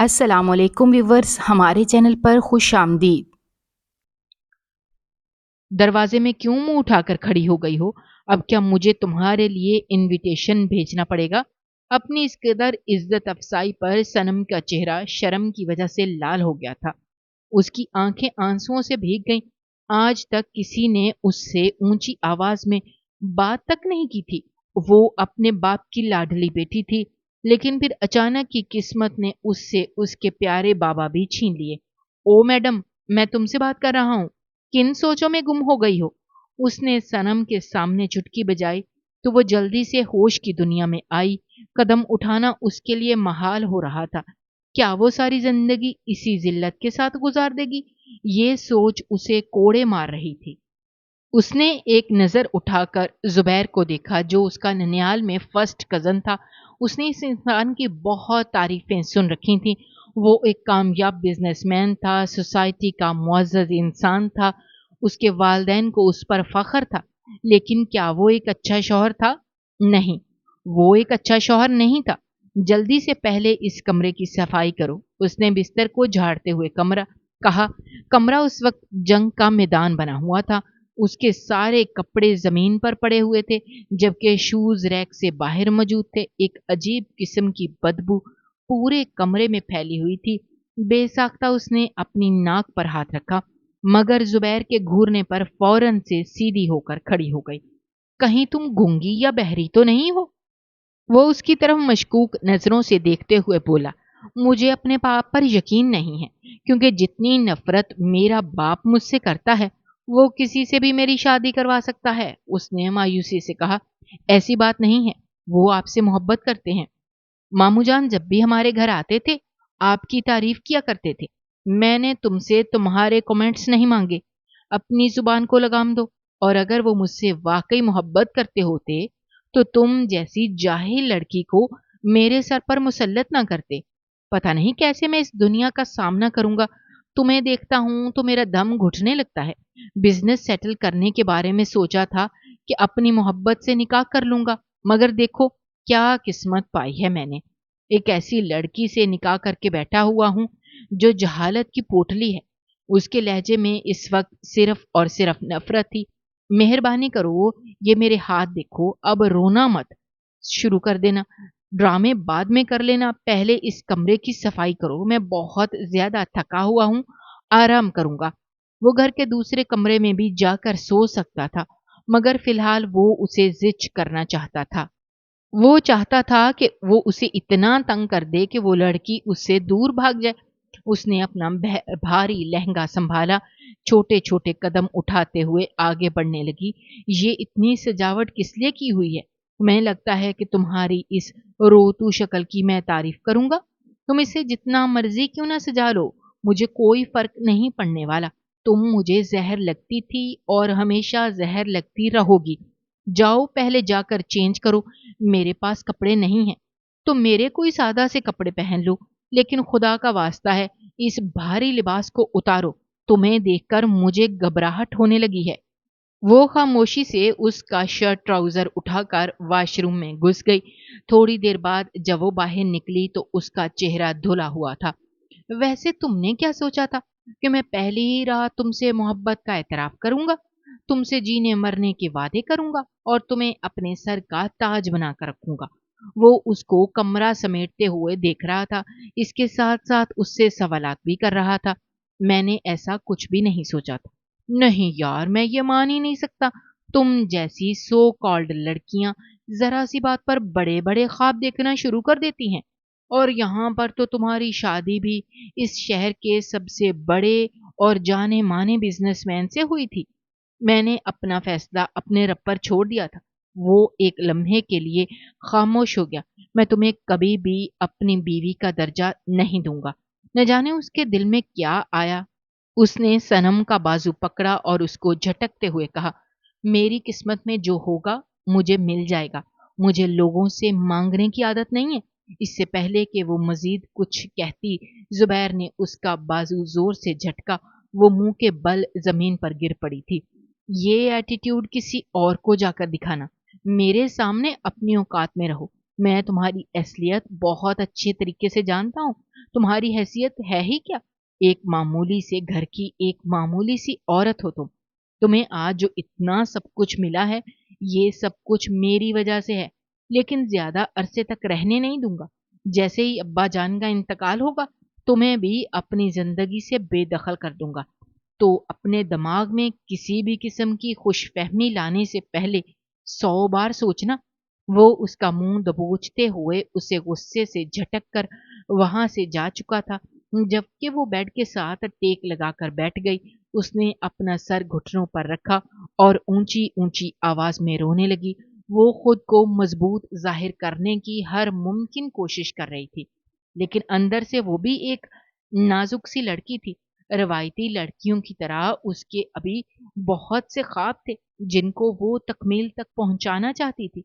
अस्सलाम वालेकुम व्यूवर्स, हमारे चैनल पर खुश आमदीद। दरवाजे में क्यों मुंह उठाकर खड़ी हो गई हो? अब क्या मुझे तुम्हारे लिए इनविटेशन भेजना पड़ेगा? अपनी इस कदर इज्जत अफसाई पर सनम का चेहरा शर्म की वजह से लाल हो गया था। उसकी आंखें आंसुओं से भीग गईं। आज तक किसी ने उससे ऊंची आवाज में बात तक नहीं की थी। वो अपने बाप की लाडली बेटी थी, लेकिन फिर अचानक की किस्मत ने उससे उसके प्यारे बाबा भी छीन लिए। ओ मैडम, मैं तुमसे बात कर रहा हूँ। किन सोचों में गुम हो गई हो? उसने सनम के सामने चुटकी बजाई तो वो जल्दी से होश की दुनिया में आई। कदम उठाना उसके लिए महाल हो रहा था। क्या वो सारी जिंदगी इसी जिल्लत के साथ गुजार देगी? ये सोच उसे कोड़े मार रही थी। उसने एक नज़र उठाकर ज़ुबैर को देखा, जो उसका ननिहाल में फर्स्ट कज़न था। उसने इस इंसान की बहुत तारीफ़ें सुन रखी थीं। वो एक कामयाब बिज़नेसमैन था, सोसाइटी का मुअज़्ज़ज़ इंसान था। उसके वालिदैन को उस पर फ़ख्र था। लेकिन क्या वो एक अच्छा शौहर था? नहीं, वो एक अच्छा शौहर नहीं था। जल्दी से पहले इस कमरे की सफाई करो। उसने बिस्तर को झाड़ते हुए कहा। कमरा उस वक्त जंग का मैदान बना हुआ था। उसके सारे कपड़े जमीन पर पड़े हुए थे, जबकि शूज रैक से बाहर मौजूद थे। एक अजीब किस्म की बदबू पूरे कमरे में फैली हुई थी। बेसाख्ता उसने अपनी नाक पर हाथ रखा, मगर जुबैर के घूरने पर फौरन से सीधी होकर खड़ी हो गई। कहीं तुम गूंगी या बहरी तो नहीं हो? वो उसकी तरफ मशकूक नजरों से देखते हुए बोला। मुझे अपने बाप पर यकीन नहीं है, क्योंकि जितनी नफरत मेरा बाप मुझसे करता है, वो किसी से भी मेरी शादी करवा सकता है। उसने मायूसी से कहा। ऐसी बात नहीं है, वो आपसे मोहब्बत करते हैं। मामू जान जब भी हमारे घर आते थे, आपकी तारीफ किया करते थे। मैंने तुमसे तुम्हारे कमेंट्स नहीं मांगे। अपनी जुबान को लगाम दो। और अगर वो मुझसे वाकई मोहब्बत करते होते, तो तुम जैसी जाहिल लड़की को मेरे सर पर मुसल्लत ना करते। पता नहीं कैसे मैं इस दुनिया का सामना करूंगा। तुम्हें देखता हूं तो मेरा दम घुटने लगता है। बिजनेस सेटल करने के बारे में सोचा था कि अपनी मोहब्बत से निकाह कर लूंगा, मगर देखो क्या किस्मत पाई है मैंने। एक ऐसी लड़की से निकाह करके बैठा हुआ हूं जो जहालत की पोटली है। उसके लहजे में इस वक्त सिर्फ और सिर्फ नफरत थी। मेहरबानी करो, ये मेरे हाथ देखो, अब रोना मत। शुरू कर देना। ड्रामे बाद में कर लेना, पहले इस कमरे की सफाई करो। मैं बहुत ज्यादा थका हुआ हूं, आराम करूंगा। वो घर के दूसरे कमरे में भी जाकर सो सकता था, मगर फिलहाल वो उसे जिच करना चाहता था। वो चाहता था कि वो उसे इतना तंग कर दे कि वो लड़की उससे दूर भाग जाए। उसने अपना भारी लहंगा संभाला, छोटे छोटे कदम उठाते हुए आगे बढ़ने लगी। ये इतनी सजावट किस लिए की हुई है? तुम्हें लगता है कि तुम्हारी इस रोतू शक्ल की मैं तारीफ करूंगा? तुम इसे जितना मर्जी क्यों ना सजा लो, मुझे कोई फर्क नहीं पड़ने वाला। तुम मुझे जहर लगती थी और हमेशा जहर लगती रहोगी। जाओ पहले जाकर चेंज करो। मेरे पास कपड़े नहीं हैं, तो मेरे कोई सादा से कपड़े पहन लो। लेकिन खुदा का वास्ता है, इस भारी लिबास को उतारो। तुम्हें देखकर मुझे घबराहट होने लगी है। वो खामोशी से उसका शर्ट ट्राउजर उठाकर वॉशरूम में घुस गई। थोड़ी देर बाद जब वो बाहर निकली तो उसका चेहरा धुला हुआ था। वैसे तुमने क्या सोचा था कि मैं पहली ही रात तुमसे मोहब्बत का एतराफ करूंगा, तुमसे जीने मरने के वादे करूंगा और तुम्हें अपने सर का ताज बनाकर रखूंगा? वो उसको कमरा समेटते हुए देख रहा था, इसके साथ साथ उससे सवालात भी कर रहा था। मैंने ऐसा कुछ भी नहीं सोचा था। नहीं यार, मैं ये मान ही नहीं सकता। तुम जैसी सो कॉल्ड लड़कियां जरा सी बात पर बड़े बड़े ख्वाब देखना शुरू कर देती हैं। और यहाँ पर तो तुम्हारी शादी भी इस शहर के सबसे बड़े और जाने माने बिजनेसमैन से हुई थी। मैंने अपना फैसला अपने रब पर छोड़ दिया था। वो एक लम्हे के लिए खामोश हो गया। मैं तुम्हें कभी भी अपनी बीवी का दर्जा नहीं दूंगा। न जाने उसके दिल में क्या आया। उसने सनम का बाजू पकड़ा और उसको झटकते हुए कहा। मेरी किस्मत में जो होगा मुझे मिल जाएगा। मुझे लोगों से मांगने की आदत नहीं है। इससे पहले कि वो मजीद कुछ कहती, जुबैर ने उसका बाजू जोर से झटका। वो मुंह के बल जमीन पर गिर पड़ी थी। ये एटीट्यूड किसी और को जाकर दिखाना। मेरे सामने अपनी औकात में रहो। मैं तुम्हारी असलियत बहुत अच्छे तरीके से जानता हूँ। तुम्हारी हैसियत है ही क्या? एक मामूली से घर की एक मामूली सी औरत हो तुम। तुम्हें आज जो इतना सब कुछ मिला है, ये सब कुछ मेरी वजह से है, लेकिन ज्यादा अरसे तक रहने नहीं दूंगा। जैसे ही अब्बा जान का इंतकाल होगा, तुम्हें भी अपनी जिंदगी से बेदखल कर दूंगा। तो अपने दिमाग में किसी भी किस्म की खुशफहमी लाने से पहले 100 बार सोचना। वो उसका मुंह दबोचते हुए उसे गुस्से से झटक कर वहां से जा चुका था। जबकि वो बेड के साथ टेक लगाकर बैठ गई, उसने अपना सर घुटनों पर रखा और ऊंची ऊंची आवाज में रोने लगी। वो खुद को मजबूत जाहिर करने की हर मुमकिन कोशिश कर रही थी, लेकिन अंदर से वो भी एक नाजुक सी लड़की थी। रवायती लड़कियों की तरह उसके अभी बहुत से ख्वाब थे जिनको वो तकमील तक पहुंचाना चाहती थी।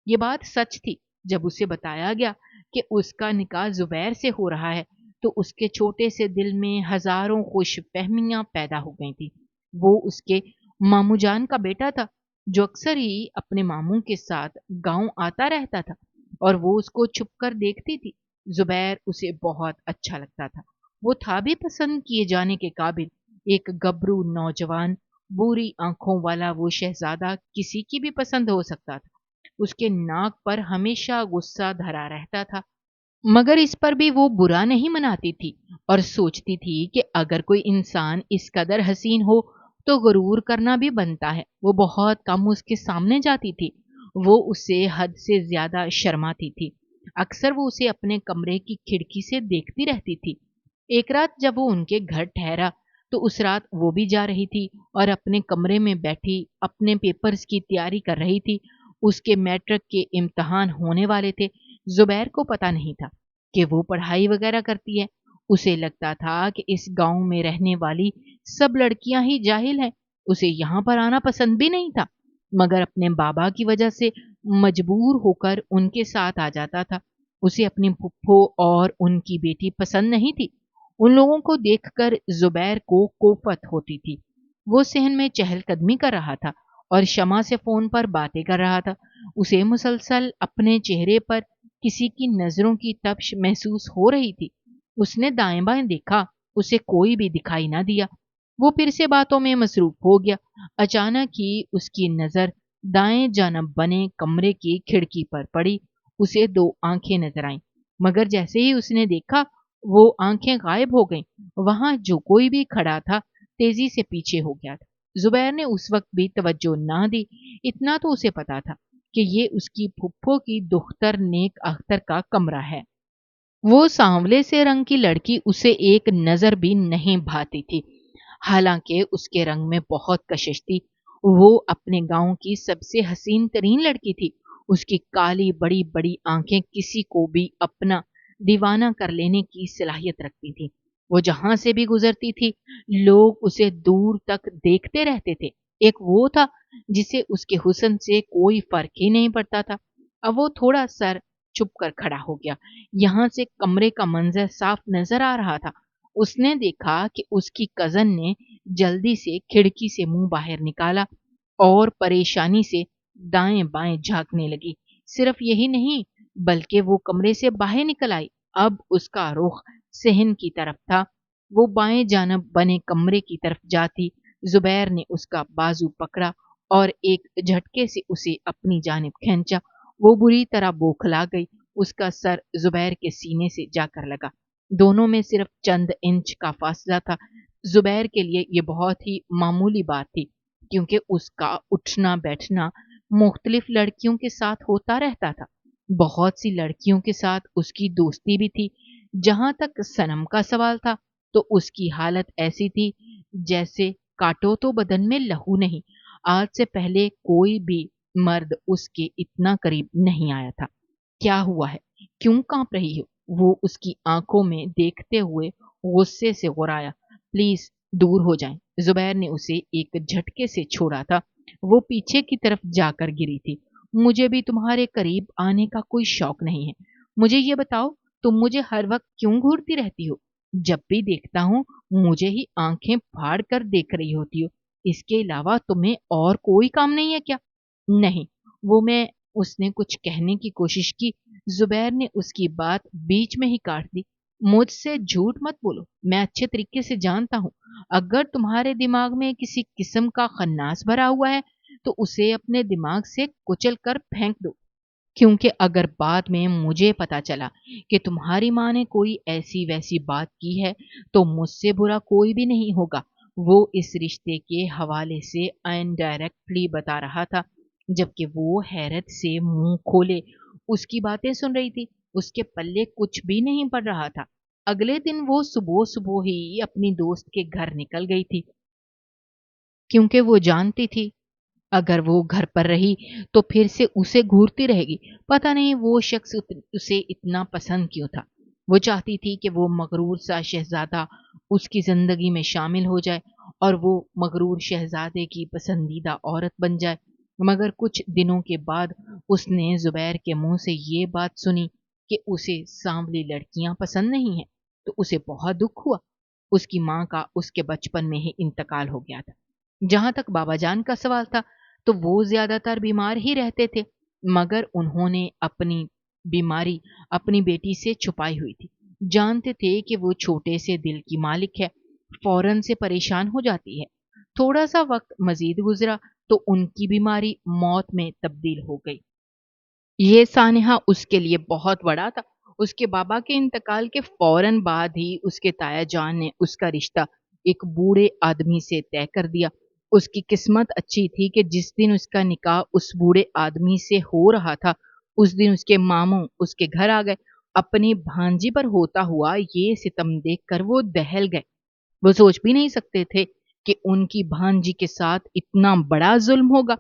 ये बात सच थी। जब उसे बताया गया कि उसका निकाह जुबैर से हो रहा है, तो उसके छोटे से दिल में हजारों खुश फहमियां पैदा हो गई थी। वो उसके मामू जान का बेटा था, जो अक्सर ही अपने मामू के साथ गांव आता रहता था, और वो उसको छुप कर देखती थी। जुबैर उसे बहुत अच्छा लगता था। वो था भी पसंद किए जाने के काबिल। एक गबरू नौजवान, बुरी आंखों वाला वो शहजादा किसी की भी पसंद हो सकता था। उसके नाक पर हमेशा गुस्सा धरा रहता था, मगर इस पर भी वो बुरा नहीं मनाती थी और सोचती थी कि अगर कोई इंसान इस कदर हसीन हो तो गुरूर करना भी बनता है। वो बहुत कम उसके सामने जाती थी। वो उससे हद से ज्यादा शर्माती थी। अक्सर वो उसे अपने कमरे की खिड़की से देखती रहती थी। एक रात जब वो उनके घर ठहरा, तो उस रात वो भी जा रही थी और अपने कमरे में बैठी अपने पेपर्स की तैयारी कर रही थी। उसके मैट्रिक के इम्तिहान होने वाले थे। जुबैर को पता नहीं था कि वो पढ़ाई वगैरह करती है। उसे लगता था कि इस गांव में रहने वाली सब लड़कियां ही जाहिल हैं। उसे यहाँ पर आना पसंद भी नहीं था, मगर अपने बाबा की वजह से मजबूर होकर उनके साथ आ जाता था। उसे अपनी फुफ्फो और उनकी बेटी पसंद नहीं थी। उन लोगों को देखकर जुबैर को कोफत होती थी। वो सहन में चहलकदमी कर रहा था और शमा से फोन पर बातें कर रहा था। उसे मुसलसल अपने चेहरे पर किसी की नजरों की तपिश महसूस हो रही थी। उसने दाएं बाएं देखा, उसे कोई भी दिखाई ना दिया। वो फिर से बातों में मसरूफ हो गया। अचानक ही उसकी नजर दाएं जानब बने कमरे की खिड़की पर पड़ी। उसे दो आंखें नजर आईं, मगर जैसे ही उसने देखा, वो आंखें गायब हो गईं। वहां जो कोई भी खड़ा था तेजी से पीछे हो गया था। जुबैर ने उस वक्त भी तवज्जो ना दी। इतना तो उसे पता था कि ये उसकी फुफ्फो की दुख्तर नेक अख्तर का कमरा है। वो सांवले से रंग की लड़की उसे एक नजर भी नहीं भाती थी, हालांकि उसके रंग में बहुत कशिश थी। वो अपने गांव की सबसे हसीन तरीन लड़की थी। उसकी काली बड़ी बड़ी आंखें किसी को भी अपना दीवाना कर लेने की सलाहियत रखती थी। वो जहां से भी गुजरती थी, लोग उसे दूर तक देखते रहते थे। एक वो था जिसे उसके हुस्न से कोई फर्क ही नहीं पड़ता था। अब वो थोड़ा सर चुप कर खड़ा हो गया। यहां से कमरे का मंजर साफ नजर आ रहा था। उसने देखा कि उसकी कजन ने जल्दी से खिड़की से मुंह बाहर निकाला और परेशानी से दाएं बाएं झांकने लगी। सिर्फ यही नहीं, बल्कि वो कमरे से बाहर निकल आई। अब उसका रुख सहन की तरफ था। वो बाएं जानब बने कमरे की तरफ जाती, जुबैर ने उसका बाजू पकड़ा और एक झटके से उसे अपनी जानिब खींचा। वो बुरी तरह बौखला गई। उसका सर जुबैर के सीने से जाकर लगा। दोनों में सिर्फ चंद इंच का फासला था। जुबैर के लिए ये बहुत ही मामूली बात थी, क्योंकि उसका उठना बैठना मुख्तलिफ लड़कियों के साथ होता रहता था। बहुत सी लड़कियों के साथ उसकी दोस्ती भी थी। जहां तक सनम का सवाल था, तो उसकी हालत ऐसी थी जैसे काटो तो बदन में लहू नहीं। आज से पहले कोई भी मर्द उसके इतना करीब नहीं आया था। क्या हुआ है? क्यों कांप रही हो? वो उसकी आंखों में देखते हुए गुस्से से गुर्राया। प्लीज दूर हो जाएं। जुबैर ने उसे एक झटके से छोड़ा था। वो पीछे की तरफ जाकर गिरी थी। मुझे भी तुम्हारे करीब आने का कोई शौक नहीं है। मुझे ये बताओ, तुम मुझे हर वक्त क्यों घूरती रहती हो? जब भी देखता हूँ, मुझे ही आंखें फाड़ कर देख रही होती हो। इसके अलावा तुम्हें और कोई काम नहीं है क्या? नहीं, वो मैं उसने कुछ कहने की कोशिश की, जुबैर ने उसकी बात बीच में ही काट दी। मुझसे झूठ मत बोलो, मैं अच्छे तरीके से जानता हूं। अगर तुम्हारे दिमाग में किसी किस्म का खन्नास भरा हुआ है तो उसे अपने दिमाग से कुचल कर फेंक दो, क्योंकि अगर बाद में मुझे पता चला कि तुम्हारी माँ ने कोई ऐसी वैसी बात की है तो मुझसे बुरा कोई भी नहीं होगा। वो इस रिश्ते के हवाले से इनडायरेक्टली बता रहा था, जबकि वो हैरत से मुंह खोले उसकी बातें सुन रही थी। उसके पल्ले कुछ भी नहीं पड़ रहा था। अगले दिन वो सुबह सुबह ही अपनी दोस्त के घर निकल गई थी, क्योंकि वो जानती थी अगर वो घर पर रही तो फिर से उसे घूरती रहेगी। पता नहीं वो शख्स उसे इतना पसंद क्यों था। वो चाहती थी कि वो मगरूर सा शहजादा उसकी जिंदगी में शामिल हो जाए और वो मगरूर शहजादे की पसंदीदा औरत बन जाए। मगर कुछ दिनों के बाद उसने जुबैर के मुंह से ये बात सुनी कि उसे सांवली लड़कियां पसंद नहीं है, तो उसे बहुत दुख हुआ। उसकी माँ का उसके बचपन में ही इंतकाल हो गया था। जहां तक बाबा जान का सवाल था, तो वो ज्यादातर बीमार ही रहते थे, मगर उन्होंने अपनी बीमारी अपनी बेटी से छुपाई हुई थी। जानते थे कि वो छोटे से दिल की मालिक है, फौरन से परेशान हो जाती है। थोड़ा सा वक्त मजीद गुजरा तो उनकी बीमारी मौत में तब्दील हो गई। ये सानहा उसके लिए बहुत बड़ा था। उसके बाबा के इंतकाल के फौरन बाद ही उसके ताया जान ने उसका रिश्ता एक बूढ़े आदमी से तय कर दिया। उसकी किस्मत अच्छी थी कि जिस दिन उसका निकाह उस बूढ़े आदमी से हो रहा था, उस दिन उसके मामू उसके घर आ गए। अपनी भांजी पर होता हुआ ये सितम देखकर वो दहल गए। वो सोच भी नहीं सकते थे कि उनकी भांजी के साथ इतना बड़ा जुल्म होगा।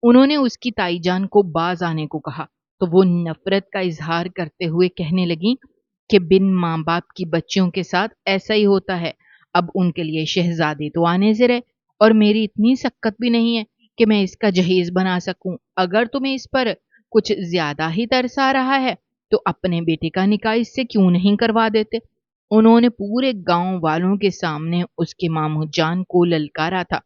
उन्होंने उसकी ताईजान को बाज आने को कहा, तो वो नफरत का इजहार करते हुए कहने लगी कि बिन माँ बाप की बच्चियों के साथ ऐसा ही होता है। अब उनके लिए शहजादे तो आने से रहे, और मेरी इतनी शक्कत भी नहीं है कि मैं इसका जहेज बना सकूं। अगर तुम्हें इस पर कुछ ज्यादा ही तरस आ रहा है तो अपने बेटे का निकाह इससे क्यों नहीं करवा देते। उन्होंने पूरे गांव वालों के सामने उसके मामू जान को ललकारा था।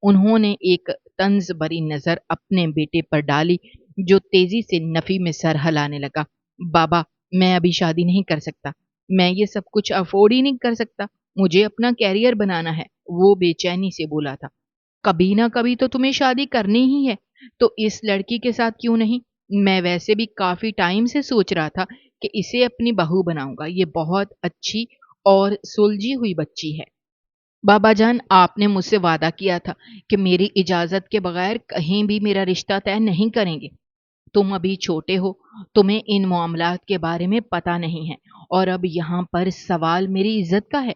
उन्होंने एक तंज भरी नजर अपने बेटे पर डाली, जो तेजी से नफी में सर हिलाने लगा। बाबा, मैं अभी शादी नहीं कर सकता। मैं ये सब कुछ अफोर्ड ही नहीं कर सकता। मुझे अपना कैरियर बनाना है, वो बेचैनी से बोला था। कभी ना कभी तो तुम्हें शादी करनी ही है, तो इस लड़की के साथ क्यों नहीं। मैं वैसे भी काफी टाइम से सोच रहा था कि इसे अपनी बहू बनाऊंगा। ये बहुत अच्छी और सुलझी हुई बच्ची है। बाबा जान, आपने मुझसे वादा किया था कि मेरी इजाजत के बगैर कहीं भी मेरा रिश्ता तय नहीं करेंगे। तुम अभी छोटे हो, तुम्हें इन मामलात के बारे में पता नहीं है, और अब यहाँ पर सवाल मेरी इज्जत का है।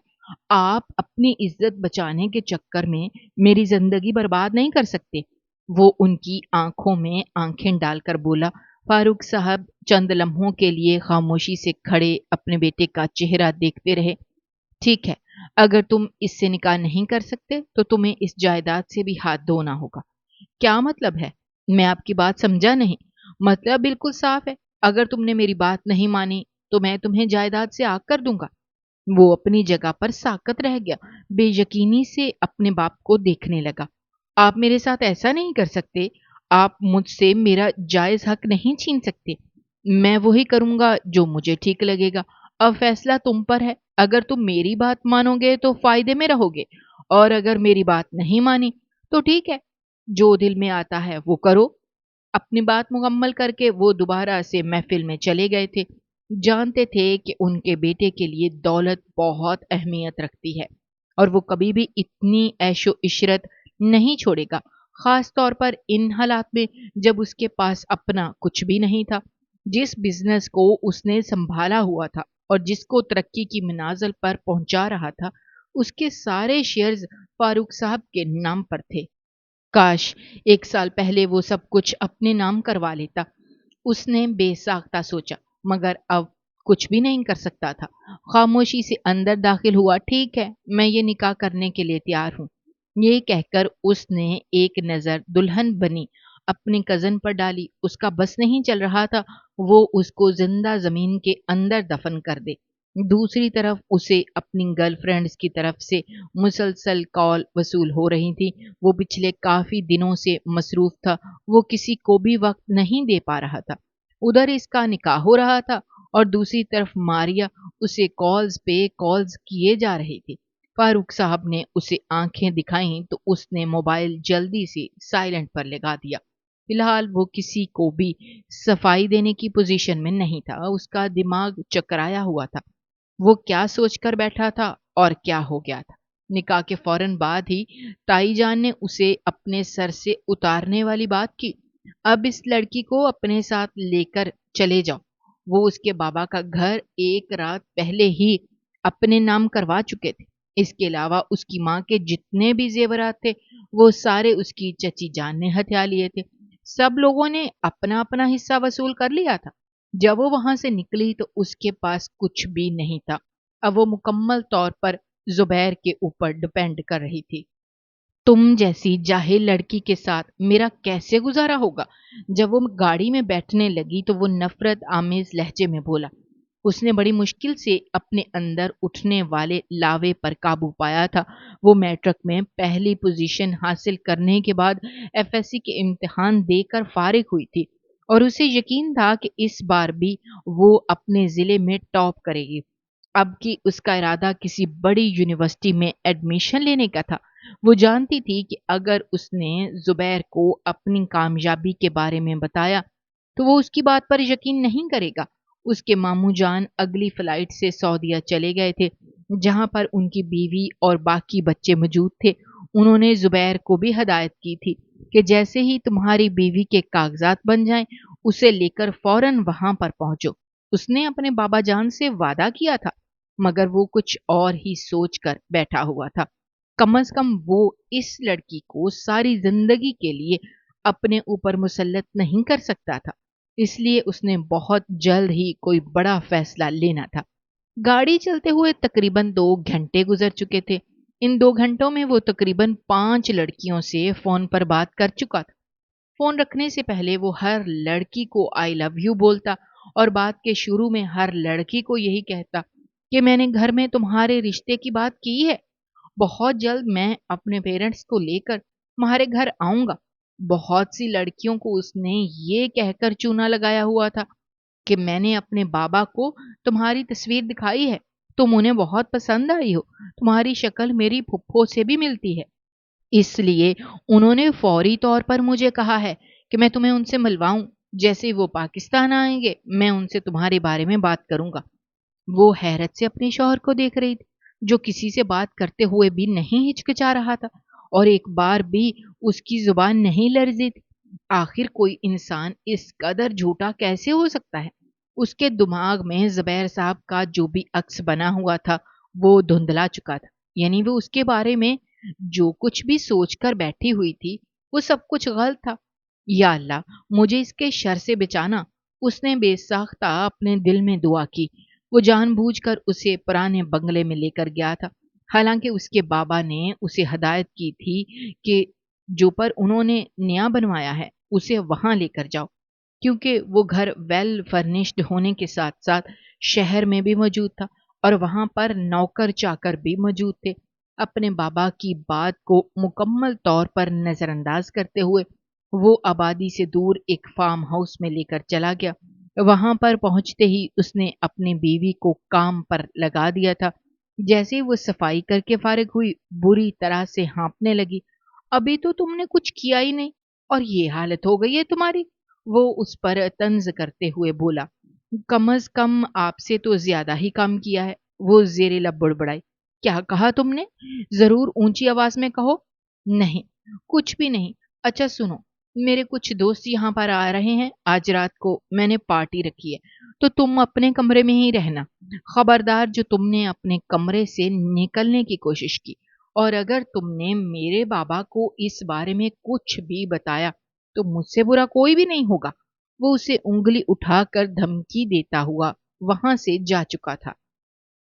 आप अपनी इज्जत बचाने के चक्कर में मेरी जिंदगी बर्बाद नहीं कर सकते। वो उनकी आंखों में आंखें डालकर बोला। फारूक साहब चंद लम्हों के लिए खामोशी से खड़े अपने बेटे का चेहरा देखते रहे। ठीक है, अगर तुम इससे निकाह नहीं कर सकते तो तुम्हें इस जायदाद से भी हाथ धोना होगा। क्या मतलब है? मैं आपकी बात समझा नहीं। मतलब बिल्कुल साफ है, अगर तुमने मेरी बात नहीं मानी तो मैं तुम्हें जायदाद से आग कर दूंगा। वो अपनी जगह पर साकत रह गया, बेयकीनी से अपने बाप को देखने लगा। आप मेरे साथ ऐसा नहीं कर सकते। आप मुझसे मेरा जायज हक नहीं छीन सकते। मैं वही करूंगा जो मुझे ठीक लगेगा। अब फैसला तुम पर है। अगर तुम मेरी बात मानोगे तो फायदे में रहोगे, और अगर मेरी बात नहीं मानी तो ठीक है, जो दिल में आता है वो करो। अपनी बात मुकम्मल करके वो दोबारा से महफिल में चले गए थे। जानते थे कि उनके बेटे के लिए दौलत बहुत अहमियत रखती है, और वो कभी भी इतनी ऐशो इशरत नहीं छोड़ेगा, खास तौर पर इन हालात में जब उसके पास अपना कुछ भी नहीं था। जिस बिजनेस को उसने संभाला हुआ था और जिसको तरक्की की मनाजिल पर पहुंचा रहा था, उसके सारे शेयर्स फारूक साहब के नाम पर थे। काश एक साल पहले वो सब कुछ अपने नाम करवा लेता, उसने बेसाख्ता सोचा। मगर अब कुछ भी नहीं कर सकता था। खामोशी से अंदर दाखिल हुआ। ठीक है, मैं ये निकाह करने के लिए तैयार हूँ। ये कहकर उसने एक नजर दुल्हन बनी अपनी कजन पर डाली। उसका बस नहीं चल रहा था वो उसको जिंदा जमीन के अंदर दफन कर दे। दूसरी तरफ उसे अपनी गर्लफ्रेंड्स की तरफ से मुसलसल कॉल वसूल हो रही थी। वो पिछले काफी दिनों से मसरूफ था, वो किसी को भी वक्त नहीं दे पा रहा था। उधर इसका निकाह हो रहा था और दूसरी तरफ मारिया उसे कॉल्स पे कॉल्स किए जा रही थी। फारूक साहब ने उसे आंखें दिखाईं तो उसने मोबाइल जल्दी से साइलेंट पर लगा दिया। फिलहाल वो किसी को भी सफाई देने की पोजीशन में नहीं था। उसका दिमाग चकराया हुआ था। वो क्या सोचकर बैठा था और क्या हो गया था। निकाह के फौरन बाद ही ताई जान ने उसे अपने सर से उतारने वाली बात की। अब इस लड़की को अपने साथ लेकर चले जाओ। वो उसके बाबा का घर एक रात पहले ही अपने नाम करवा चुके थे। इसके अलावा उसकी माँ के जितने भी जेवरात थे वो सारे उसकी चची जान ने हथिया लिए थे। सब लोगों ने अपना अपना हिस्सा वसूल कर लिया था। जब वो वहां से निकली तो उसके पास कुछ भी नहीं था। अब वो मुकम्मल तौर पर जुबैर के ऊपर डिपेंड कर रही थी। तुम जैसी जाहिल लड़की के साथ मेरा कैसे गुजारा होगा। जब वो गाड़ी में बैठने लगी तो वो नफरत आमेज लहजे में बोला। उसने बड़ी मुश्किल से अपने अंदर उठने वाले लावे पर काबू पाया था। वो मैट्रिक में पहली पोजीशन हासिल करने के बाद एफएससी के इम्तिहान देकर फारिग हुई थी और उसे यकीन था कि इस बार भी वो अपने जिले में टॉप करेगी। अब की उसका इरादा किसी बड़ी यूनिवर्सिटी में एडमिशन लेने का था। वो जानती थी कि अगर उसने जुबैर को अपनी कामयाबी के बारे में बताया तो वो उसकी बात पर यकीन नहीं करेगा। उसके मामू जान अगली फ्लाइट से सऊदीया चले गए थे जहां पर उनकी बीवी और बाकी बच्चे मौजूद थे। उन्होंने जुबैर को भी हदायत की थी कि जैसे ही तुम्हारी बीवी के कागजात बन जाएं उसे लेकर फौरन वहां पर पहुंचो। उसने अपने बाबा जान से वादा किया था मगर वो कुछ और ही सोच कर बैठा हुआ था। कम से कम वो इस लड़की को सारी जिंदगी के लिए अपने ऊपर मुसल्लत नहीं कर सकता था। इसलिए उसने बहुत जल्द ही कोई बड़ा फैसला लेना था। गाड़ी चलते हुए तकरीबन 2 घंटे गुजर चुके थे। इन 2 घंटों में वो तकरीबन 5 लड़कियों से फोन पर बात कर चुका था। फोन रखने से पहले वो हर लड़की को आई लव यू बोलता और बात के शुरू में हर लड़की को यही कहता कि मैंने घर में तुम्हारे रिश्ते की बात की है। बहुत जल्द मैं अपने पेरेंट्स को लेकर तुम्हारे घर आऊंगा। बहुत सी लड़कियों को उसने ये कहकर चूना लगाया हुआ था कि मैंने अपने बाबा को तुम्हारी तस्वीर दिखाई है, तुम उन्हें बहुत पसंद आई हो, तुम्हारी शक्ल मेरी फुफ्फो से भी मिलती है। इसलिए उन्होंने फौरी तौर पर मुझे कहा है कि मैं तुम्हें उनसे मिलवाऊं। जैसे ही वो पाकिस्तान आएंगे मैं उनसे तुम्हारे बारे में बात करूंगा। वो हैरत से अपने शौहर को देख रही थी जो किसी से बात करते हुए भी नहीं हिचकिचा रहा था और एक बार भी उसकी जुबान नहीं लर्जी थी। आखिर कोई इंसान इस कदर झूठा कैसे हो सकता है। उसके दिमाग में जुबैर साहब का जो भी अक्स बना हुआ था वो धुंधला चुका था। यानी वो उसके बारे में जो कुछ भी सोचकर बैठी हुई थी वो सब कुछ गलत था। या अल्लाह, मुझे इसके शर से बचाना। उसने बेसाख्ता अपने दिल में दुआ की। वो जानबूझकर उसे पुराने बंगले में लेकर गया था। हालांकि उसके बाबा ने उसे हदायत की थी कि जो पर उन्होंने नया बनवाया है उसे वहां लेकर जाओ, क्योंकि वो घर वेल फर्निश्ड होने के साथ साथ शहर में भी मौजूद था और वहां पर नौकर चाकर भी मौजूद थे। अपने बाबा की बात को मुकम्मल तौर पर नजरअंदाज करते हुए वो आबादी से दूर एक फार्म हाउस में लेकर चला गया। वहां पर पहुंचते ही उसने अपनी बीवी को काम पर लगा दिया था। जैसे ही वो सफाई करके फारिग हुई बुरी तरह से हाँफने लगी। अभी तो तुमने कुछ किया ही नहीं और ये हालत हो गई है तुम्हारी। वो उस पर तंज करते हुए बोला। कम अज कम आपसे तो ज्यादा ही काम किया है। वो जेरे लब बुड़बड़ाई। क्या कहा तुमने? जरूर ऊंची आवाज में कहो। नहीं, कुछ भी नहीं। अच्छा सुनो, मेरे कुछ दोस्त यहाँ पर आ रहे हैं। आज रात को मैंने पार्टी रखी है तो तुम अपने कमरे में ही रहना। खबरदार, जो तुमने अपने कमरे से निकलने की कोशिश की और अगर तुमने मेरे बाबा को इस बारे में कुछ भी बताया तो मुझसे बुरा कोई भी नहीं होगा। वो उसे उंगली उठाकर धमकी देता हुआ वहां से जा चुका था।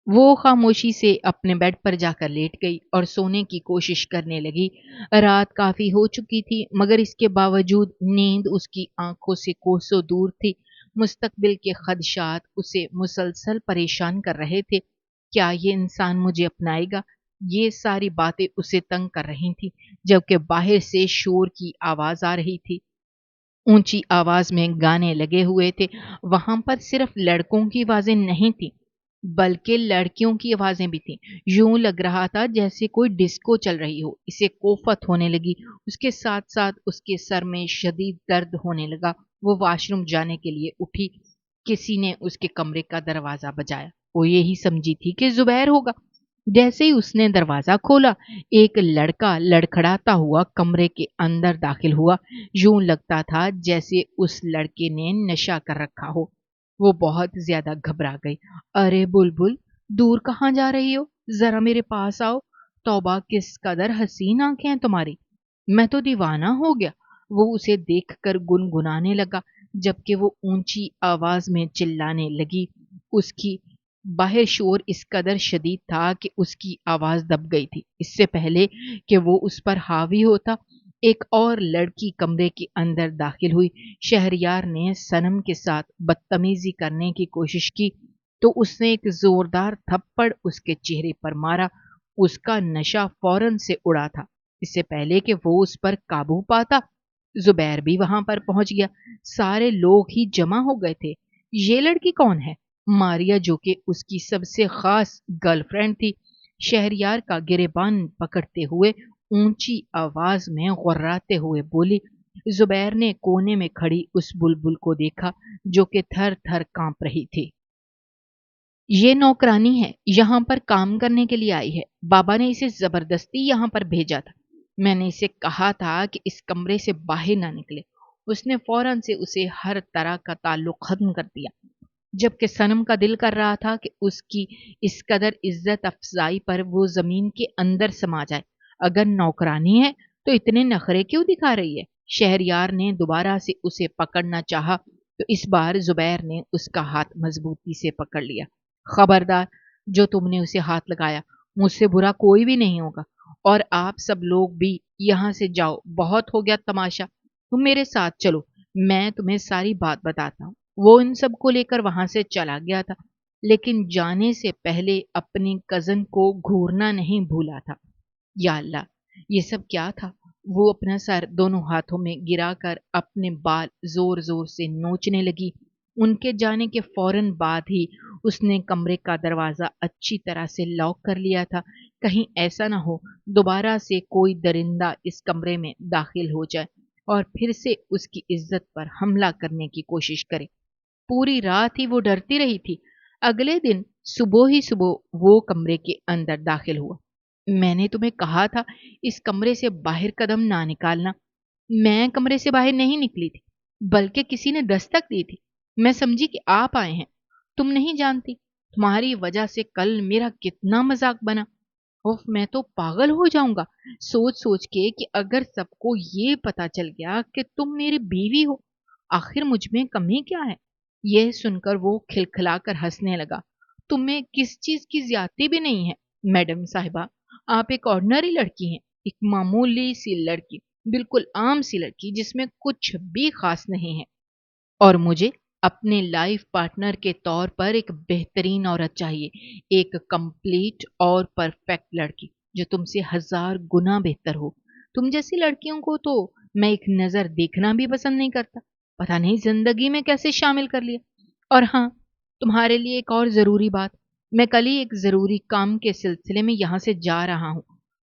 वो खामोशी से अपने बेड पर जाकर लेट गई और सोने की कोशिश करने लगी। रात काफी हो चुकी थी मगर इसके बावजूद नींद उसकी आंखों से कोसों दूर थी। मुस्तकबिल के खदशात उसे मुसलसल परेशान कर रहे थे। क्या ये इंसान मुझे अपनाएगा? ये सारी बातें उसे तंग कर रही थी जबकि बाहर से शोर की आवाज आ रही थी। ऊंची आवाज में गाने लगे हुए थे। वहां पर सिर्फ लड़कों की आवाजें नहीं थी, बल्कि लड़कियों की आवाजें भी थीं। यूं लग रहा था जैसे कोई डिस्को चल रही हो। इसे कोफत होने लगी। उसके साथ साथ उसके सर में शदीद दर्द होने लगा। वो वॉशरूम जाने के लिए उठी। किसी ने उसके कमरे का दरवाजा बजाया। वो यही समझी थी कि जुबैर होगा। जैसे ही उसने दरवाजा खोला, एक लड़का लड़खड़ाता हुआ कमरे के अंदर दाखिल हुआ। यूं लगता था जैसे उस लड़के ने नशा कर रखा हो। वो बहुत ज्यादा घबरा गई। अरे बुलबुल, दूर कहाँ जा रही हो? जरा मेरे पास आओ। तौबा, किस कदर हसीन आंखें हैं तुम्हारी। मैं तो दीवाना हो गया। वो उसे देखकर गुनगुनाने लगा, जबकि वो ऊंची आवाज में चिल्लाने लगी। उसकी बाहर शोर इस कदर शदीद था कि उसकी आवाज दब गई थी। इससे पहले कि वो उस पर हावी होता, एक और लड़की कमरे के अंदर दाखिल हुई। शहरयार ने सनम के साथ बदतमीजी करने की कोशिश की तो उसने एक जोरदार थप्पड़ उसके चेहरे पर मारा। उसका नशा फौरन से उड़ा था। इससे पहले कि वो उस पर काबू पाता, जुबैर भी वहां पर पहुंच गया। सारे लोग ही जमा हो गए थे। ये लड़की कौन है? मारिया, जो कि उसकी सबसे खास गर्लफ्रेंड थी, शहरयार का गिरेबान पकड़ते हुए ऊंची आवाज में गुर्राते हुए बोली। जुबैर ने कोने में खड़ी उस बुलबुल को देखा, जो कि थर थर कांप रही थी। ये नौकरानी है, यहां पर काम करने के लिए आई है। बाबा ने इसे जबरदस्ती यहां पर भेजा था। मैंने इसे कहा था कि इस कमरे से बाहर ना निकले। उसने फौरन से उसे हर तरह का ताल्लुक खत्म कर दिया। जबकि सनम का दिल कर रहा था कि उसकी इस कदर इज्जत अफजाई पर वो जमीन के अंदर समा जाए। अगर नौकरानी है तो इतने नखरे क्यों दिखा रही है? शहरयार ने दोबारा से उसे पकड़ना चाहा तो इस बार जुबैर ने उसका हाथ मजबूती से पकड़ लिया। खबरदार, जो तुमने उसे हाथ लगाया, मुझसे बुरा कोई भी नहीं होगा। और आप सब लोग भी यहां से जाओ, बहुत हो गया तमाशा। तुम मेरे साथ चलो, मैं तुम्हें सारी बात बताता हूँ। वो इन सब को लेकर वहां से चला गया था, लेकिन जाने से पहले अपनी कजन को घूरना नहीं भूला था। या अल्लाह, ये सब क्या था? वो अपना सर दोनों हाथों में गिराकर अपने बाल जोर जोर से नोचने लगी। उनके जाने के फौरन बाद ही उसने कमरे का दरवाजा अच्छी तरह से लॉक कर लिया था। कहीं ऐसा ना हो दोबारा से कोई दरिंदा इस कमरे में दाखिल हो जाए और फिर से उसकी इज्जत पर हमला करने की कोशिश करे। पूरी रात ही वो डरती रही थी। अगले दिन सुबह ही सुबह वो कमरे के अंदर दाखिल हुआ। मैंने तुम्हें कहा था इस कमरे से बाहर कदम ना निकालना। मैं कमरे से बाहर नहीं निकली थी, बल्कि किसी ने दस्तक दी थी। मैं समझी कि आप आए हैं। तुम नहीं जानती, तुम्हारी वजह से कल मेरा कितना मजाक बना। उफ, मैं तो पागल हो जाऊंगा सोच सोच के कि अगर सबको ये पता चल गया कि तुम मेरी बीवी हो, आखिर मुझ में कमी क्या है? यह सुनकर वो खिलखिलाकर हंसने लगा। तुम्हें किस चीज की ज्यादती भी नहीं है मैडम साहिबा। आप एक ऑर्डिनरी लड़की हैं, एक मामूली सी लड़की, बिल्कुल आम सी लड़की जिसमें कुछ भी खास नहीं है। और मुझे अपने लाइफ पार्टनर के तौर पर एक बेहतरीन औरत चाहिए, एक कंप्लीट और परफेक्ट लड़की जो तुमसे 1000 गुना बेहतर हो। तुम जैसी लड़कियों को तो मैं एक नजर देखना भी पसंद नहीं करता। पता नहीं जिंदगी में कैसे शामिल कर लिया। और हाँ, तुम्हारे लिए एक और जरूरी बात। मैं कल ही एक जरूरी काम के सिलसिले में यहां से जा रहा हूं,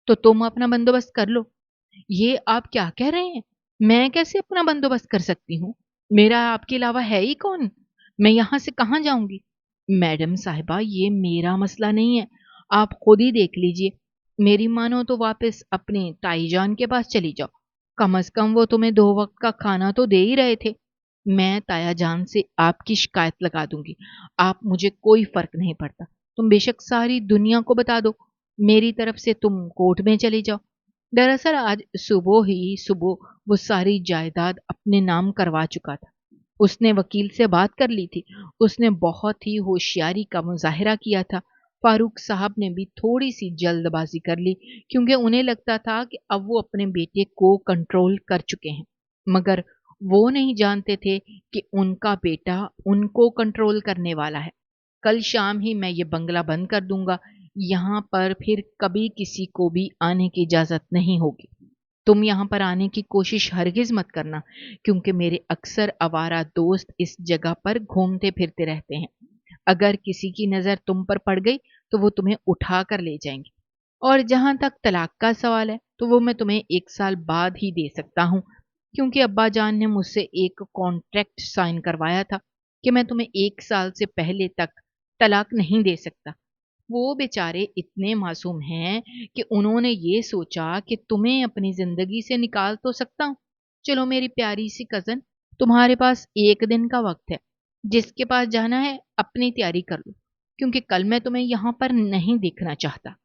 तो तुम अपना बंदोबस्त कर लो। ये आप क्या कह रहे हैं? मैं कैसे अपना बंदोबस्त कर सकती हूँ? मेरा आपके अलावा है ही कौन? मैं यहाँ से कहाँ जाऊंगी? मैडम साहिबा, ये मेरा मसला नहीं है। आप खुद ही देख लीजिए। मेरी मानो तो वापस अपने ताईजान के पास चली जाओ। कम से कम वो तुम्हें 2 वक्त का खाना तो दे ही रहे थे। मैं ताया जान से आपकी शिकायत लगा दूंगी। आप, मुझे कोई फर्क नहीं पड़ता। तुम बेशक सारी दुनिया को बता दो। मेरी तरफ से तुम कोर्ट में चली जाओ। दरअसल आज सुबह ही सुबह वो सारी जायदाद अपने नाम करवा चुका था। उसने वकील से बात कर ली थी। उसने बहुत ही होशियारी का मुजाहिरा किया था। फारूक साहब ने भी थोड़ी सी जल्दबाजी कर ली, क्योंकि उन्हें लगता था कि अब वो अपने बेटे को कंट्रोल कर चुके हैं। मगर वो नहीं जानते थे कि उनका बेटा उनको कंट्रोल करने वाला है। कल शाम ही मैं ये बंगला बंद कर दूंगा। यहाँ पर फिर कभी किसी को भी आने की इजाजत नहीं होगी। तुम यहाँ पर आने की कोशिश हरगिज मत करना, क्योंकि मेरे अक्सर आवारा दोस्त इस जगह पर घूमते फिरते रहते हैं। अगर किसी की नज़र तुम पर पड़ गई तो वो तुम्हें उठा कर ले जाएंगे। और जहाँ तक तलाक का सवाल है, तो वो मैं तुम्हें 1 साल बाद ही दे सकता हूँ, क्योंकि अब्बा जान ने मुझसे एक कॉन्ट्रैक्ट साइन करवाया था कि मैं तुम्हें 1 साल से पहले तक तलाक नहीं दे सकता। वो बेचारे इतने मासूम हैं कि उन्होंने ये सोचा कि तुम्हें अपनी ज़िंदगी से निकाल तो सकता हूँ। चलो मेरी प्यारी सी कज़न, तुम्हारे पास 1 दिन का वक़्त है। जिसके पास जाना है अपनी तैयारी कर लो, क्योंकि कल मैं तुम्हें यहाँ पर नहीं देखना चाहता।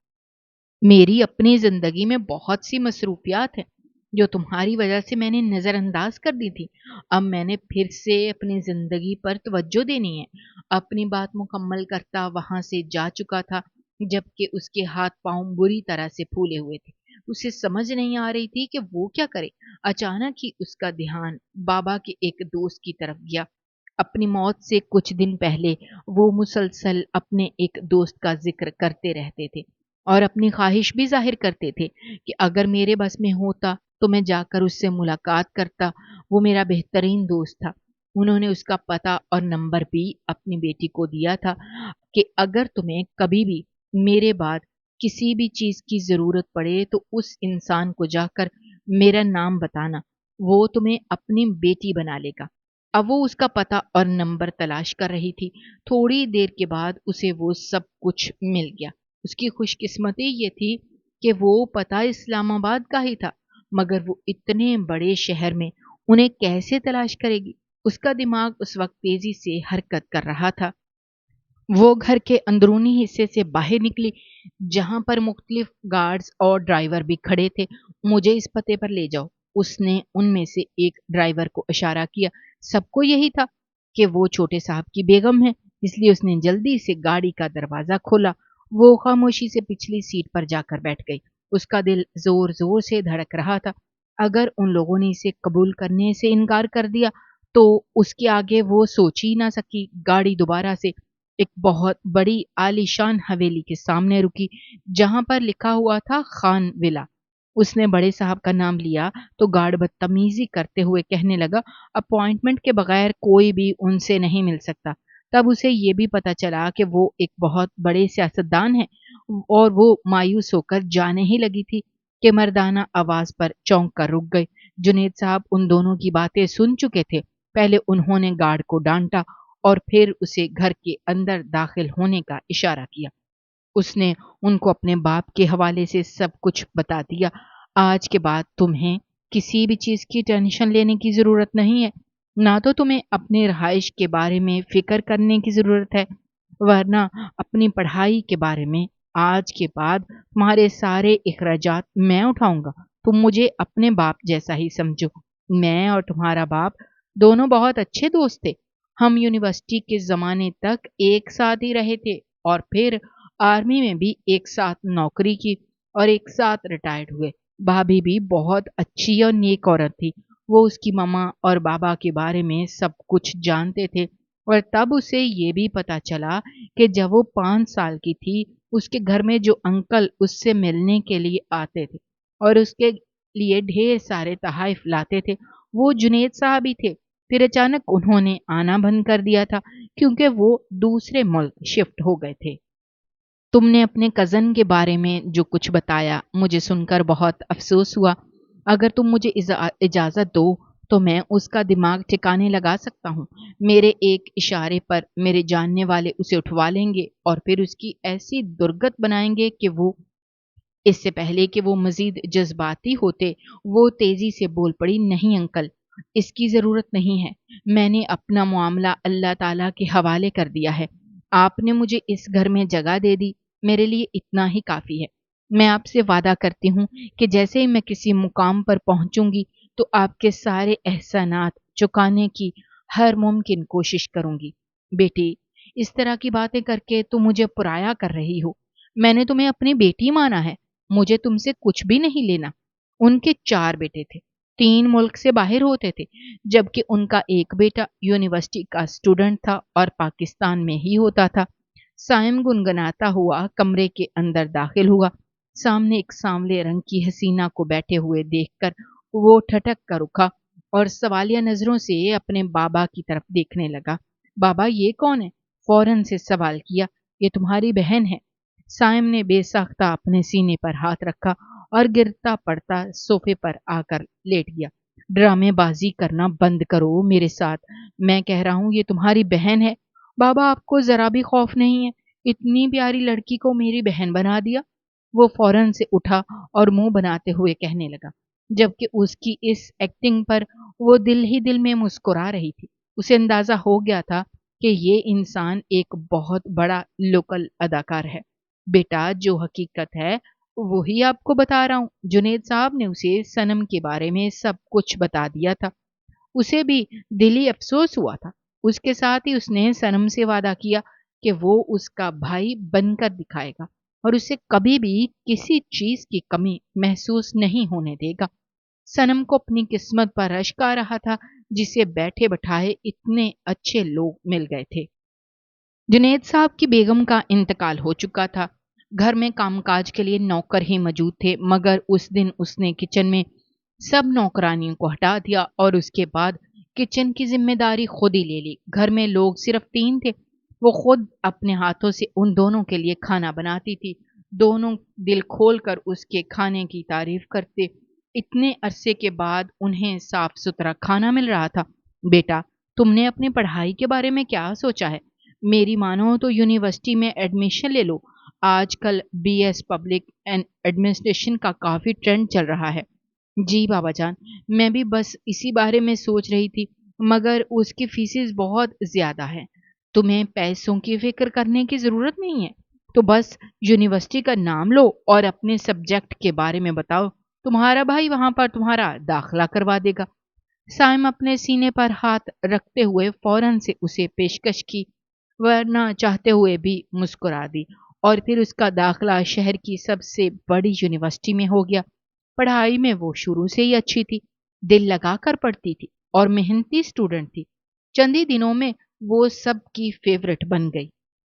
मेरी अपनी ज़िंदगी में बहुत सी मसरूफियात हैं, जो तुम्हारी वजह से मैंने नज़रअंदाज कर दी थी। अब मैंने फिर से अपनी ज़िंदगी पर तवज्जो देनी है। अपनी बात मुकम्मल करता वहाँ से जा चुका था, जबकि उसके हाथ-पाँव बुरी तरह से फूले हुए थे। उसे समझ नहीं आ रही थी कि वो क्या करे। अचानक ही उसका ध्यान बाबा के एक दोस्त की तरफ गया। अपनी मौत से कुछ दिन पहले वो मुसलसल अपने एक दोस्त का ज़िक्र करते रहते थे और अपनी ख्वाहिश भी ज़ाहिर करते थे कि अगर मेरे बस में होता तो मैं जाकर उससे मुलाकात करता। वो मेरा बेहतरीन दोस्त था। उन्होंने उसका पता और नंबर भी अपनी बेटी को दिया था कि अगर तुम्हें कभी भी मेरे बाद किसी भी चीज़ की ज़रूरत पड़े तो उस इंसान को जाकर मेरा नाम बताना, वो तुम्हें अपनी बेटी बना लेगा। अब वो उसका पता और नंबर तलाश कर रही थी। थोड़ी देर के बाद उसे वो सब कुछ मिल गया। उसकी खुशकिस्मती ये थी कि वो पता इस्लामाबाद का ही था, मगर वो इतने बड़े शहर में उन्हें कैसे तलाश करेगी? उसका दिमाग उस वक्त तेजी से हरकत कर रहा था। वो घर के अंदरूनी हिस्से से बाहर निकली, जहां पर मुख्तलिफ गार्ड्स और ड्राइवर भी खड़े थे। मुझे इस पते पर ले जाओ, उसने उनमें से एक ड्राइवर को इशारा किया। सबको यही था कि वो छोटे साहब की बेगम है, इसलिए उसने जल्दी से गाड़ी का दरवाज़ा खोला। वो खामोशी से पिछली सीट पर जाकर बैठ गई। उसका दिल ज़ोर-ज़ोर से धड़क रहा था। अगर उन लोगों ने इसे कबूल करने से इनकार कर दिया, तो उसके आगे वो सोच ही ना सकी। गाड़ी दोबारा से एक बहुत बड़ी आलीशान हवेली के सामने रुकी, जहाँ पर लिखा हुआ था खान विला। उसने बड़े साहब का नाम लिया तो गार्ड बदतमीजी करते हुए कहने लगा, अपॉइंटमेंट के बगैर कोई भी उनसे नहीं मिल सकता। तब उसे ये भी पता चला कि वो एक बहुत बड़े सियासतदान हैं, और वो मायूस होकर जाने ही लगी थी कि मर्दाना आवाज पर चौंक कर रुक गई। जुनेद साहब उन दोनों की बातें सुन चुके थे। पहले उन्होंने गार्ड को डांटा और फिर उसे घर के अंदर दाखिल होने का इशारा किया। उसने उनको अपने बाप के हवाले से सब कुछ बता दिया। आज के बाद तुम्हें किसी भी चीज़ की टेंशन लेने की ज़रूरत नहीं है। ना तो तुम्हें अपने रहाइश के बारे में फ़िक्र करने की ज़रूरत है, वरना अपनी पढ़ाई के बारे में आज के बाद तुम्हारे सारे इखराजात मैं उठाऊँगा। तुम मुझे अपने बाप जैसा ही समझो। मैं और तुम्हारा बाप दोनों बहुत अच्छे दोस्त थे। हम यूनिवर्सिटी के ज़माने तक एक साथ ही रहे थे और फिर आर्मी में भी एक साथ नौकरी की और एक साथ रिटायर्ड हुए। भाभी भी बहुत अच्छी और नेक औरत थी। वो उसकी मम्मा और बाबा के बारे में सब कुछ जानते थे, और तब उसे ये भी पता चला कि जब वो 5 साल की थी, उसके घर में जो अंकल उससे मिलने के लिए आते थे और उसके लिए ढेर सारे तोहफ़े लाते थे, वो जुनैद साहब ही थे। फिर अचानक उन्होंने आना बंद कर दिया था, क्योंकि वो दूसरे मुल्क शिफ्ट हो गए थे। तुमने अपने कज़न के बारे में जो कुछ बताया, मुझे सुनकर बहुत अफ़सोस हुआ। अगर तुम मुझे इजाज़त दो तो मैं उसका दिमाग ठिकाने लगा सकता हूँ। मेरे एक इशारे पर मेरे जानने वाले उसे उठवा लेंगे और फिर उसकी ऐसी दुर्गत बनाएंगे कि वो, इससे पहले कि वो मज़ीद जज़्बाती होते, वो तेज़ी से बोल पड़ी, नहीं अंकल, इसकी ज़रूरत नहीं है। मैंने अपना मामला अल्लाह ताला के हवाले कर दिया है। आपने मुझे इस घर में जगह दे दी, मेरे लिए इतना ही काफ़ी है। मैं आपसे वादा करती हूँ कि जैसे ही मैं किसी मुकाम पर पहुँचूँगी, तो आपके सारे एहसानात चुकाने की हर मुमकिन कोशिश करूँगी। बेटी, इस तरह की बातें करके तुम मुझे पराया कर रही हो। मैंने तुम्हें अपनी बेटी माना है। मुझे तुमसे कुछ भी नहीं लेना। उनके 4 बेटे थे, 3 मुल्क से बाहर होते थे, जबकि उनका एक बेटा यूनिवर्सिटी का स्टूडेंट था और पाकिस्तान में ही होता था। साइम गुनगुनाता हुआ कमरे के अंदर दाखिल हुआ। सामने एक सांवले रंग की हसीना को बैठे हुए देखकर वो ठठक कर उठा और सवालिया नजरों से अपने बाबा की तरफ देखने लगा। बाबा, ये कौन है? फौरन से सवाल किया। ये तुम्हारी बहन है। साइम ने बेसाख्ता अपने सीने पर हाथ रखा और गिरता पड़ता सोफे पर आकर लेट गया। ड्रामेबाजी करना बंद करो मेरे साथ। मैं कह रहा हूं ये तुम्हारी बहन है। बाबा, आपको जरा भी खौफ नहीं है? इतनी प्यारी लड़की को मेरी बहन बना दिया। वो फौरन से उठा और मुंह बनाते हुए कहने लगा, जबकि उसकी इस एक्टिंग पर वो दिल ही दिल में मुस्कुरा रही थी। उसे अंदाजा हो गया था कि ये इंसान एक बहुत बड़ा लोकल अदाकार है। बेटा, जो हकीकत है वही आपको बता रहा हूं। जुनेद साहब ने उसे सनम के बारे में सब कुछ बता दिया था। उसे भी दिली अफसोस हुआ था। उसके साथ ही उसने सनम से वादा किया कि वो उसका भाई बनकर दिखाएगा और उसे कभी भी किसी चीज की कमी महसूस नहीं होने देगा। सनम को अपनी किस्मत पर अश्क आ रहा था, जिसे बैठे बैठाए इतने अच्छे लोग मिल गए थे। जुनैद साहब की बेगम का इंतकाल हो चुका था। घर में कामकाज के लिए नौकर ही मौजूद थे, मगर उस दिन उसने किचन में सब नौकरानियों को हटा दिया और उसके बाद किचन की जिम्मेदारी खुद ही ले ली। घर में लोग सिर्फ 3 थे। वो खुद अपने हाथों से उन दोनों के लिए खाना बनाती थी। दोनों दिल खोलकर उसके खाने की तारीफ करते। इतने अरसे के बाद उन्हें साफ सुथरा खाना मिल रहा था। बेटा, तुमने अपनी पढ़ाई के बारे में क्या सोचा है? मेरी मानो तो यूनिवर्सिटी में एडमिशन ले लो। आजकल बीएस पब्लिक एंड एडमिनिस्ट्रेशन का काफी ट्रेंड चल रहा है। जी बाबा जान, मैं भी बस इसी बारे में सोच रही थी, मगर उसकी फीसेस बहुत ज्यादा है। तुम्हें पैसों की फिक्र करने की जरूरत नहीं है। तो बस यूनिवर्सिटी का नाम लो और अपने सब्जेक्ट के बारे में बताओ। तुम्हारा भाई वहां पर तुम्हारा दाखिला करवा देगा। साइम अपने सीने पर हाथ रखते हुए फौरन से उसे पेशकश की, वरना चाहते हुए भी मुस्कुरा दी, और फिर उसका दाखिला शहर की सबसे बड़ी यूनिवर्सिटी में हो गया। पढ़ाई में वो शुरू से ही अच्छी थी, दिल लगाकर पढ़ती थी और मेहनती स्टूडेंट थी। चंद ही दिनों में वो सबकी फेवरेट बन गई।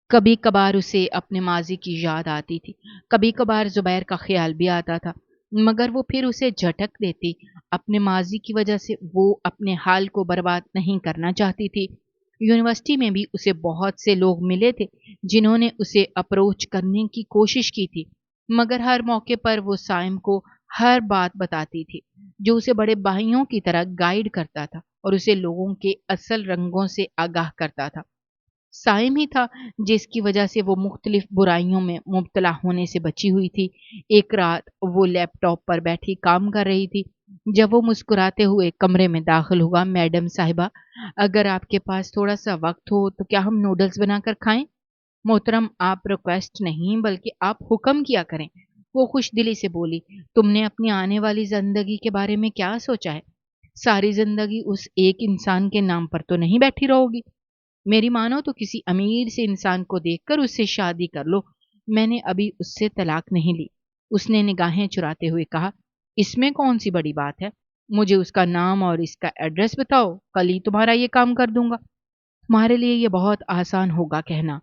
कभी कभार उसे अपने माजी की याद आती थी, कभी कभार जुबैर का ख्याल भी आता था, मगर वो फिर उसे झटक देती। अपने माजी की वजह से वो अपने हाल को बर्बाद नहीं करना चाहती थी। यूनिवर्सिटी में भी उसे बहुत से लोग मिले थे जिन्होंने उसे अप्रोच करने की कोशिश की थी, मगर हर मौके पर वो साइम को हर बात बताती थी, जो उसे बड़े भाइयों की तरह गाइड करता था और उसे लोगों के असल रंगों से आगाह करता था। साइम ही था जिसकी वजह से वो मुख्तलिफ बुराइयों में मुब्तला होने से बची हुई थी। एक रात वो लैपटॉप पर बैठी काम कर रही थी जब वो मुस्कुराते हुए कमरे में दाखिल हुआ। मैडम साहिबा, अगर आपके पास थोड़ा सा वक्त हो तो क्या हम नूडल्स बनाकर खाएं? मोहतरम, आप रिक्वेस्ट नहीं बल्कि आप हुक्म किया करें, वो खुश दिली से बोली। तुमने अपनी आने वाली जिंदगी के बारे में क्या सोचा है? सारी जिंदगी उस एक इंसान के नाम पर तो नहीं बैठी रहोगी। मेरी मानो तो किसी अमीर से इंसान को देखकर उससे शादी कर लो। मैंने अभी उससे तलाक नहीं ली। उसने निगाहें चुराते हुए कहा। इसमें कौन सी बड़ी बात है? मुझे उसका नाम और इसका एड्रेस बताओ, कल ही तुम्हारा ये काम कर दूंगा। तुम्हारे लिए ये बहुत आसान होगा कहना,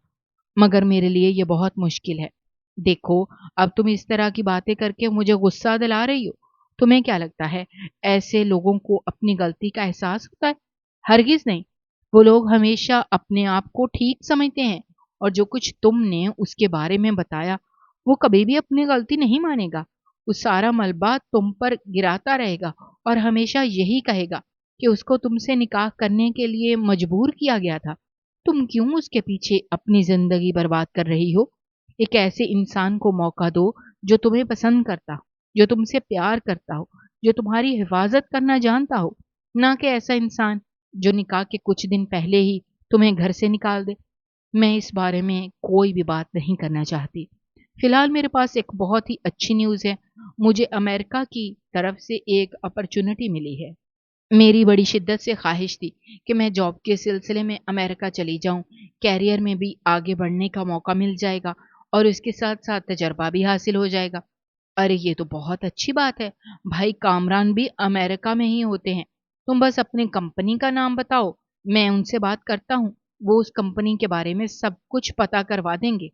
मगर मेरे लिए ये बहुत मुश्किल है। देखो, अब तुम इस तरह की बातें करके मुझे गुस्सा दिला रही हो। तुम्हें क्या लगता है ऐसे लोगों को अपनी गलती का एहसास होता है? हरगिज नहीं। वो लोग हमेशा अपने आप को ठीक समझते हैं, और जो कुछ तुमने उसके बारे में बताया, वो कभी भी अपनी गलती नहीं मानेगा। वो सारा मलबा तुम पर गिराता रहेगा और हमेशा यही कहेगा कि उसको तुमसे निकाह करने के लिए मजबूर किया गया था। तुम क्यों उसके पीछे अपनी जिंदगी बर्बाद कर रही हो? एक ऐसे इंसान को मौका दो जो तुम्हें पसंद करता हो, जो तुमसे प्यार करता हो, जो तुम्हारी हिफाजत करना जानता हो, ना कि ऐसा इंसान जो निकाह के कुछ दिन पहले ही तुम्हें घर से निकाल दे। मैं इस बारे में कोई भी बात नहीं करना चाहती। फिलहाल मेरे पास एक बहुत ही अच्छी न्यूज़ है। मुझे अमेरिका की तरफ से एक अपॉर्चुनिटी मिली है। मेरी बड़ी शिद्दत से ख्वाहिश थी कि मैं जॉब के सिलसिले में अमेरिका चली जाऊं। कैरियर में भी आगे बढ़ने का मौका मिल जाएगा और उसके साथ साथ तजर्बा भी हासिल हो जाएगा। अरे, ये तो बहुत अच्छी बात है। भाई कामरान भी अमेरिका में ही होते हैं। तुम बस अपनी कंपनी का नाम बताओ, मैं उनसे बात करता हूँ। वो उस कंपनी के बारे में सब कुछ पता करवा देंगे।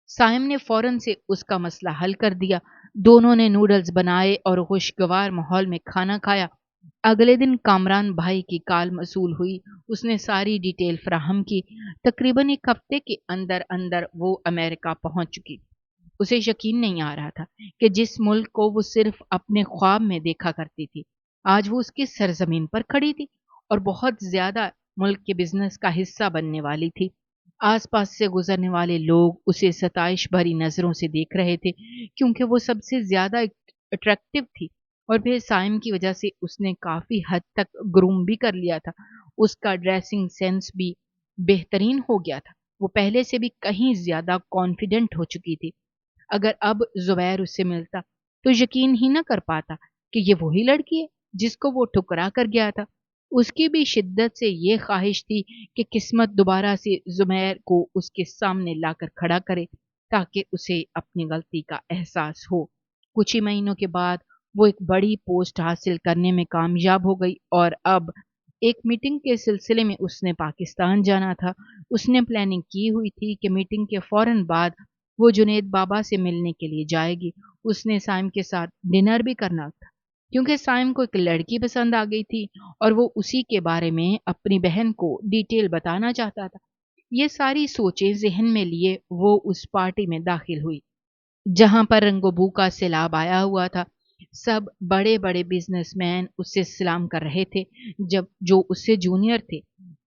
साइम ने फौरन से उसका मसला हल कर दिया। दोनों ने नूडल्स बनाए और खुशगवार माहौल में खाना खाया। अगले दिन कामरान भाई की कॉल मसूल हुई। उसने सारी डिटेल फराहम की। तकरीबन एक हफ्ते के अंदर अंदर वो अमेरिका पहुंच चुकी। उसे यकीन नहीं आ रहा था कि जिस मुल्क को वो सिर्फ अपने ख्वाब में देखा करती थी, आज वो उसकी सरजमीन पर खड़ी थी और बहुत ज्यादा मुल्क के बिजनेस का हिस्सा बनने वाली थी। आसपास से गुजरने वाले लोग उसे सताइश भरी नजरों से देख रहे थे, क्योंकि वो सबसे ज्यादा अट्रैक्टिव थी। और फिर साइम की वजह से उसने काफी हद तक ग्रूम भी कर लिया था। उसका ड्रेसिंग सेंस भी बेहतरीन हो गया था। वो पहले से भी कहीं ज्यादा कॉन्फिडेंट हो चुकी थी। अगर अब जुबैर उससे मिलता तो यकीन ही न कर पाता कि ये वही लड़की है जिसको वो ठुकरा कर गया था। उसकी भी शिद्दत से ये ख्वाहिश थी कि किस्मत दोबारा से जुबैर को उसके सामने लाकर खड़ा करे, ताकि उसे अपनी गलती का एहसास हो। कुछ ही महीनों के बाद वो एक बड़ी पोस्ट हासिल करने में कामयाब हो गई और अब एक मीटिंग के सिलसिले में उसने पाकिस्तान जाना था। उसने प्लानिंग की हुई थी कि मीटिंग के फौरन बाद वो जुनेद बाबा से मिलने के लिए जाएगी। उसने साइम के साथ डिनर भी करना था, क्योंकि साइम को एक लड़की पसंद आ गई थी और वो उसी के बारे में अपनी बहन को डिटेल बताना चाहता था। ये सारी सोचें जहन में लिए वो उस पार्टी में दाखिल हुई, जहां पर रंगोबू का सैलाब आया हुआ था। सब बड़े बड़े बिजनेसमैन उससे सलाम कर रहे थे, जब जो उससे जूनियर थे,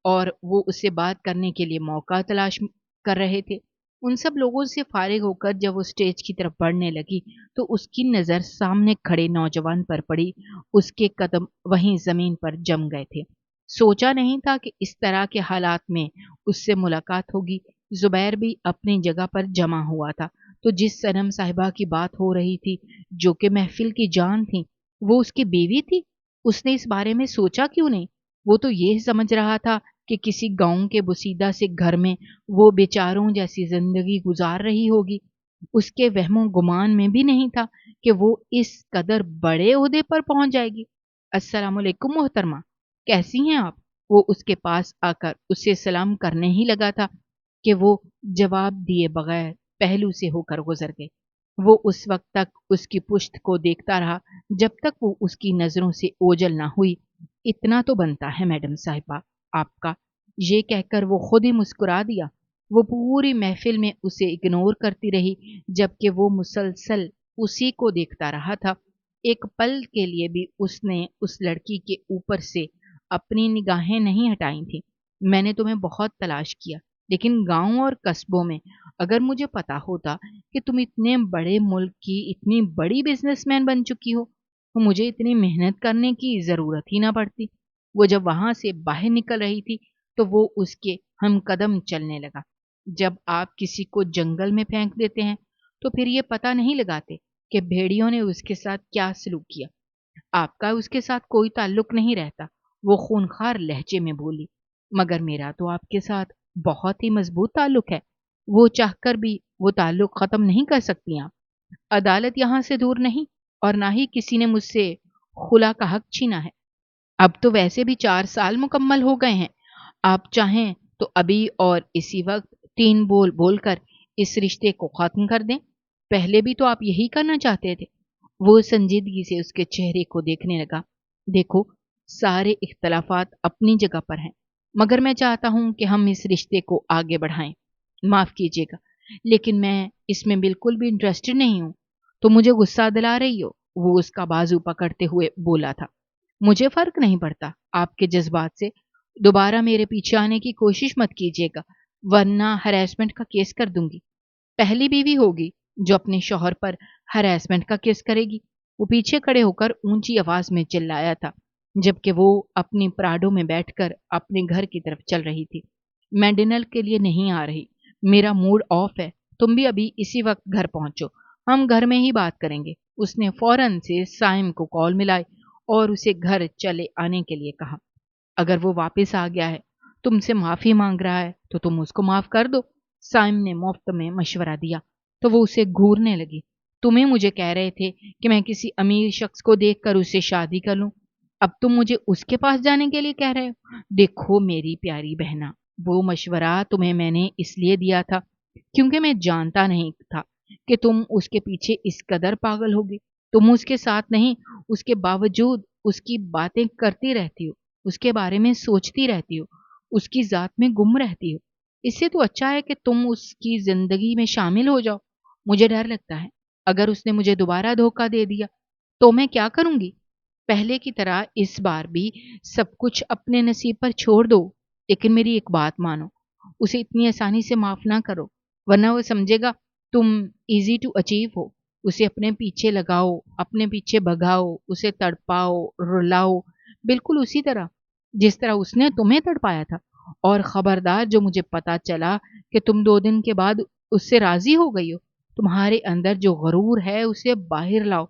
और वो उससे बात करने के लिए मौका तलाश कर रहे थे। उन सब लोगों से फारिग होकर जब वो स्टेज की तरफ बढ़ने लगी तो उसकी नज़र सामने खड़े नौजवान पर पड़ी। उसके कदम वहीं जमीन पर जम गए थे। सोचा नहीं था कि इस तरह के हालात में उससे मुलाकात होगी। जुबैर भी अपनी जगह पर जमा हुआ था। तो जिस सनम साहिबा की बात हो रही थी, जो कि महफिल की जान थी, वो उसकी बीवी थी। उसने इस बारे में सोचा क्यों नहीं? वो तो ये समझ रहा था कि किसी गांव के बुसीदा से घर में वो बेचारों जैसी जिंदगी गुजार रही होगी। उसके वहमो गुमान में भी नहीं था कि वो इस कदर बड़े ओहदे पर पहुंच जाएगी। अस्सलाम वालेकुम मोहतरमा, कैसी हैं आप? वो उसके पास आकर उससे सलाम करने ही लगा था कि वो जवाब दिए बगैर पहलू से होकर गुजर गई। वो उस वक्त तक उसकी पुश्त को देखता रहा जब तक वो उसकी नजरों से ओझल ना हुई। इतना तो बनता है मैडम साहिबा आपका, ये कहकर वो खुद ही मुस्कुरा दिया। वो पूरी महफिल में उसे इग्नोर करती रही, जबकि वो मुसलसल उसी को देखता रहा था। एक पल के लिए भी उसने उस लड़की के ऊपर से अपनी निगाहें नहीं हटाई थी। मैंने तुम्हें बहुत तलाश किया, लेकिन गांव और कस्बों में अगर मुझे पता होता कि तुम इतने बड़े मुल्क की इतनी बड़ी बिजनेसमैन बन चुकी हो, तो मुझे इतनी मेहनत करने की जरूरत ही ना पड़ती। वो जब वहां से बाहर निकल रही थी तो वो उसके हम कदम चलने लगा। जब आप किसी को जंगल में फेंक देते हैं तो फिर ये पता नहीं लगाते कि भेड़ियों ने उसके साथ क्या सलूक किया। आपका उसके साथ कोई ताल्लुक नहीं रहता, वो खूनखार लहजे में बोली। मगर मेरा तो आपके साथ बहुत ही मजबूत ताल्लुक है। वो चाहकर भी वो ताल्लुक खत्म नहीं कर सकती आप। अदालत यहां से दूर नहीं, और ना ही किसी ने मुझसे खुला का हक छीना है। अब तो वैसे भी 4 साल मुकम्मल हो गए हैं। आप चाहें तो अभी और इसी वक्त 3 बोल बोलकर इस रिश्ते को खत्म कर दें। पहले भी तो आप यही करना चाहते थे। वो संजीदगी से उसके चेहरे को देखने लगा। देखो, सारे इख्तलाफात अपनी जगह पर हैं, मगर मैं चाहता हूं कि हम इस रिश्ते को आगे बढ़ाएं। माफ कीजिएगा, लेकिन मैं इसमें बिल्कुल भी इंटरेस्टेड नहीं हूं। तो मुझे गुस्सा दिला रही हो? वो उसका बाजू पकड़ते हुए बोला था। मुझे फर्क नहीं पड़ता आपके जज्बात से। दोबारा मेरे पीछे आने की कोशिश मत कीजिएगा, वरना हरेसमेंट का केस कर दूंगी। पहली बीवी होगी जो अपने शौहर पर हरेसमेंट का केस करेगी। वो पीछे खड़े होकर ऊंची आवाज में चिल्लाया था, जबकि वो अपनी प्राडो में बैठकर अपने घर की तरफ चल रही थी। मैं डिनर के लिए नहीं आ रही, मेरा मूड ऑफ है। तुम भी अभी इसी वक्त घर पहुंचो, हम घर में ही बात करेंगे। उसने फौरन से साइम को कॉल मिलाई और उसे घर चले आने के लिए कहा। अगर वो वापस आ गया है, तुमसे माफी मांग रहा है, तो तुम उसको माफ कर दो। साइम ने मुफ्त में मशवरा दिया। तो वो उसे घूरने लगी। तुम्हें मुझे कह रहे थे कि मैं किसी अमीर शख्स को देखकर उससे शादी कर लूं, अब तुम मुझे उसके पास जाने के लिए कह रहे हो? देखो मेरी प्यारी बहना, वो मशवरा तुम्हें मैंने इसलिए दिया था क्योंकि मैं जानता नहीं था कि तुम उसके पीछे इस कदर पागल होगी। तुम उसके साथ नहीं, उसके बावजूद उसकी बातें करती रहती हो, उसके बारे में सोचती रहती हो, उसकी ज़ात में गुम रहती हो। इससे तो अच्छा है कि तुम उसकी ज़िंदगी में शामिल हो जाओ। मुझे डर लगता है, अगर उसने मुझे दोबारा धोखा दे दिया, तो मैं क्या करूँगी? पहले की तरह इस बार भी सब कुछ अपने नसीब पर छोड़ दो, लेकिन मेरी एक बात मानो, उसे इतनी आसानी से माफ़ ना करो, वरना वो समझेगा तुम ईज़ी टू अचीव हो। उसे अपने पीछे लगाओ, अपने पीछे भगाओ, उसे तड़पाओ, रुलाओ, बिल्कुल उसी तरह, जिस तरह उसने तुम्हें तड़पाया था। और खबरदार, जो मुझे पता चला कि तुम 2 दिन के बाद उससे राज़ी हो गई हो, तुम्हारे अंदर जो गरूर है उसे बाहर लाओ।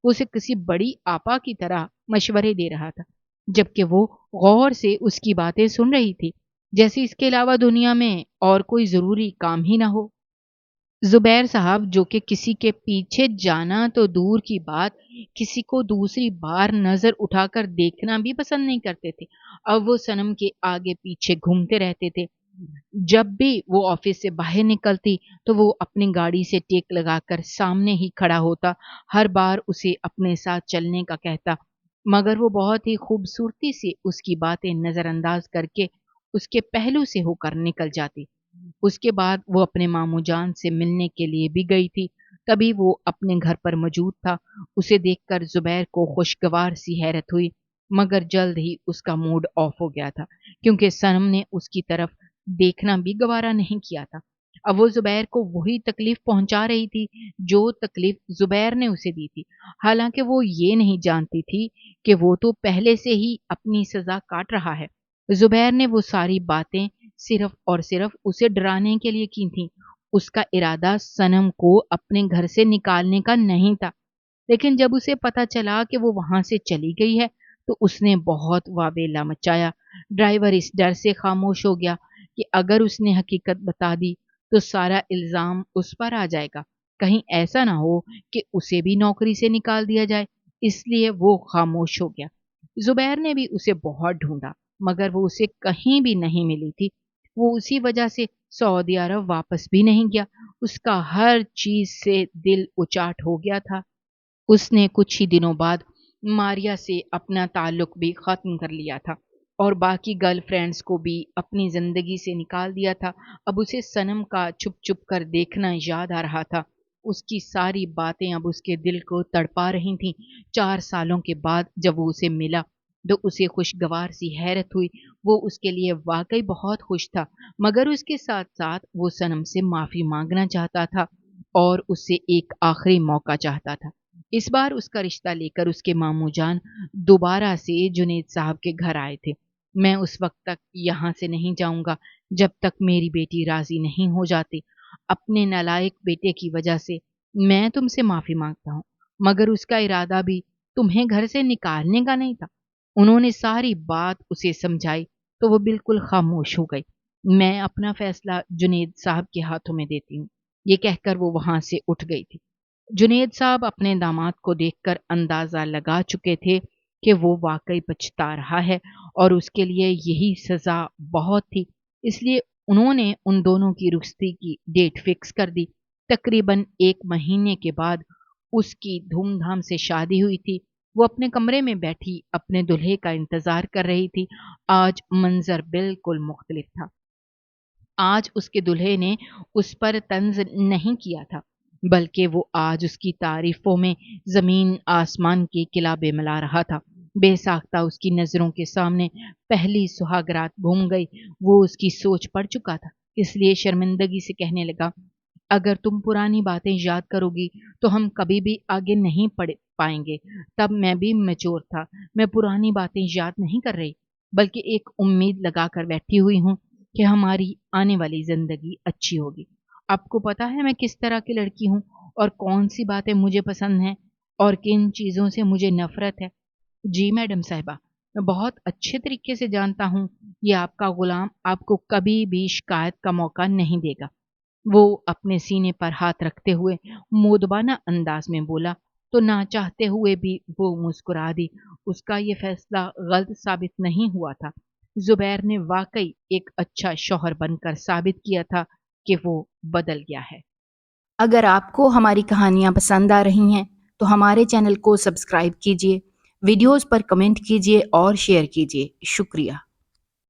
वो उसे किसी बड़ी आपा की तरह मशवरे दे रहा था, जबकि वो गौर से उसकी बातें सुन रही थी, जैसे इसके अलावा दुनिया में और कोई ज़रूरी काम ही ना हो। ज़ुबैर साहब, जो कि किसी के पीछे जाना तो दूर की बात, किसी को दूसरी बार नज़र उठाकर देखना भी पसंद नहीं करते थे। अब वो सनम के आगे-पीछे घूमते रहते थे। जब भी वो ऑफ़िस से बाहर निकलती, तो वो अपनी गाड़ी से टेक लगाकर सामने ही खड़ा होता, हर बार उसे अपने साथ चलने का कहता, मगर वो बहुत ही खूबसूरती से उसकी बातें नज़रअंदाज करके उसके पहलू से होकर निकल जाती। उसके बाद वो अपने मामू जान से मिलने के लिए भी गई थी, तभी वो अपने घर पर मौजूद था। उसे देखकर ज़ुबैर को खुशगवार सी हैरत हुई, मगर जल्द ही उसका मूड ऑफ हो गया था, क्योंकि सनम ने उसकी तरफ देखना भी गवारा नहीं किया था। अब वो ज़ुबैर को वही तकलीफ़ पहुँचा रही थी, जो तकलीफ़ ज़ुबैर ने उसे दी थी। हालाँकि वो ये नहीं जानती थी कि वो तो पहले से ही अपनी सज़ा काट रहा है। ज़ुबैर ने वो सारी बातें सिर्फ़ और सिर्फ़ उसे डराने के लिए की थीं। उसका इरादा सनम को अपने घर से निकालने का नहीं था। लेकिन जब उसे पता चला कि वो वहाँ से चली गई है, तो उसने बहुत वावेला मचाया। ड्राइवर इस डर से खामोश हो गया कि अगर उसने हकीकत बता दी, तो सारा इल्ज़ाम उस पर आ जाएगा। कहीं ऐसा ना हो कि उसे भी नौकरी से निकाल दिया जाए, इसलिए वो खामोश हो गया। ज़ुबैर ने भी उसे बहुत ढूँढा, मगर वो उसे कहीं भी नहीं मिली थी। वो उसी वजह से सऊदी अरब वापस भी नहीं गया। उसका हर चीज़ से दिल उचाट हो गया था। उसने कुछ ही दिनों बाद मारिया से अपना ताल्लुक भी ख़त्म कर लिया था और बाकी गर्लफ्रेंड्स को भी अपनी ज़िंदगी से निकाल दिया था। अब उसे सनम का छुप-छुप कर देखना याद आ रहा था। उसकी सारी बातें अब उसके दिल को तड़पा रही थीं। 4 सालों के बाद जब वो उसे मिला, तो उसे खुशगवार सी हैरत हुई। वो उसके लिए वाक़ई बहुत खुश था, मगर उसके साथ-साथ वो सनम से माफ़ी माँगना चाहता था और उससे एक आखिरी मौका चाहता था। इस बार उसका रिश्ता लेकर उसके मामू जान दोबारा से जुनैद साहब के घर आए थे। मैं उस वक़्त तक यहाँ से नहीं जाऊँगा जब तक मेरी बेटी राज़ी नहीं हो जाती। अपने नालायक बेटे की वजह से मैं तुमसे माफ़ी माँगता हूँ, मगर उसका इरादा भी तुम्हें घर से निकालने का नहीं था। उन्होंने सारी बात उसे समझाई, तो वो बिल्कुल खामोश हो गई। मैं अपना फ़ैसला जुनैद साहब के हाथों में देती हूँ। ये कहकर वो वहाँ से उठ गई थी। जुनैद साहब अपने दामाद को देखकर अंदाज़ा लगा चुके थे कि वो वाक़ई पछता रहा है और उसके लिए यही सज़ा बहुत थी। इसलिए उन्होंने उन दोनों की रुखसती की डेट फ़िक्स कर दी। तकरीबन 1 महीने के बाद उसकी धूम-धाम से शादी हुई थी। वो अपने कमरे में बैठी अपने दूल्हे का इंतज़ार कर रही थी। आज मंज़र बिल्कुल मुख्तलिफ़ था। आज उसके दूल्हे ने उस पर तंज़ नहीं किया था, बल्कि वो आज उसकी तारीफ़ों में ज़मीन आसमान के किलाबे मिला रहा था। बेसाख्ता उसकी नज़रों के सामने पहली सुहागरात घूम गई। वो उसकी सोच पड़ चुका था, इसलिए शर्मिंदगी से कहने लगा, अगर तुम पुरानी बातें याद करोगी, तो हम कभी भी आगे नहीं बढ़ पाएँगे। तब मैं भी मैच्योर था। मैं पुरानी बातें याद नहीं कर रही, बल्कि एक उम्मीद लगाकर बैठी हुई हूँ कि हमारी आने वाली ज़िंदगी अच्छी होगी। आपको पता है मैं किस तरह की लड़की हूँ और कौन-सी बातें मुझे पसंद हैं और किन चीज़ों से मुझे नफ़रत है। जी मैडम साहिबा, मैं बहुत अच्छे तरीके से जानता हूँ, ये आपका गुलाम आपको कभी भी शिकायत का मौका नहीं देगा। वो अपने सीने पर हाथ रखते हुए मोदबाना अंदाज में बोला, तो ना चाहते हुए भी वो मुस्कुरा दी। उसका ये फैसला गलत साबित नहीं हुआ था। ज़ुबैर ने वाक़ई एक अच्छा शौहर बनकर साबित किया था کہ وہ بدل گیا ہے۔ اگر آپ کو ہماری کہانیاں پسند آ رہی ہیں تو ہمارے چینل کو سبسکرائب کیجیے، ویڈیوز پر کمنٹ کیجیے اور شیئر کیجیے۔ شکریہ۔